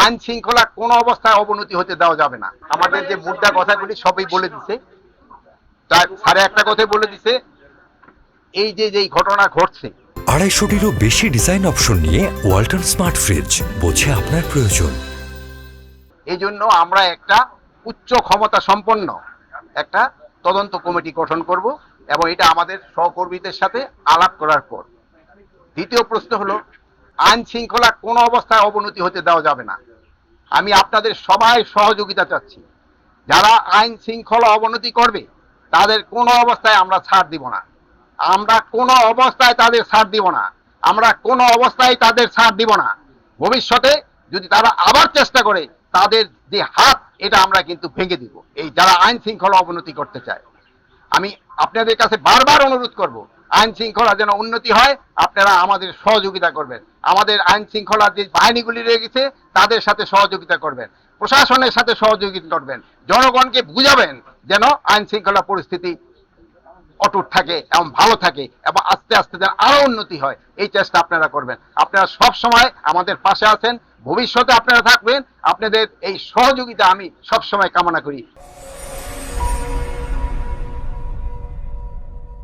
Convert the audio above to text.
আইন শৃঙ্খলা কোনো অবস্থায় অবনতি হতে দেওয়া যাবে না। আমাদের যে মুদ্রা কথাগুলি সবই বলে দিছে, তার সাড়ে একটা কথা বলে দিছে। এই যে যেই ঘটনা ঘটছে, 250-টিরও বেশি ডিজাইন অপশন নিয়ে ওয়ালটন স্মার্ট ফ্রিজ, বোঝে আপনার প্রয়োজন। এই জন্য আমরা একটা উচ্চ ক্ষমতা সম্পন্ন একটা তদন্ত কমিটি গঠন করব, এবং এটা আমাদের সহকর্মীদের সাথে আলাপ করার পর। দ্বিতীয় প্রশ্ন হলো, আইন শৃঙ্খলা কোনো অবস্থায় অবনতি হতে দেওয়া যাবে না। আমি আপনাদের সবাই সহযোগিতা চাচ্ছি। যারা আইন শৃঙ্খলা অবনতি করবে তাদের কোনো অবস্থায় আমরা ছাড় দিব না। আমরা কোনো অবস্থায় তাদের ছাড় দিব না। আমরা কোনো অবস্থায় তাদের ছাড় দিব না। ভবিষ্যতে যদি তারা আবার চেষ্টা করে, তাদের যে হাত, এটা আমরা কিন্তু ভেঙে দিব, এই যারা আইন শৃঙ্খলা অবনতি করতে চায়। আমি আপনাদের কাছে বারবার অনুরোধ করব, আইন শৃঙ্খলা যেন উন্নতি হয়, আপনারা আমাদের সহযোগিতা করবেন। আমাদের আইন শৃঙ্খলার যে বাহিনীগুলি রয়ে গেছে তাদের সাথে সহযোগিতা করবেন, প্রশাসনের সাথে সহযোগিতা করবেন, জনগণকে বুঝাবেন যেন আইন শৃঙ্খলা পরিস্থিতি অটুট থাকে এবং ভালো থাকে, এবং আস্তে আস্তে যেন আরো উন্নতি হয়, এই চেষ্টা আপনারা করবেন। আপনারা সব সময় আমাদের পাশে আছেন, ভবিষ্যতে আপনারা থাকবেন। আপনাদের এই সহযোগিতা আমি সব সময় কামনা করি।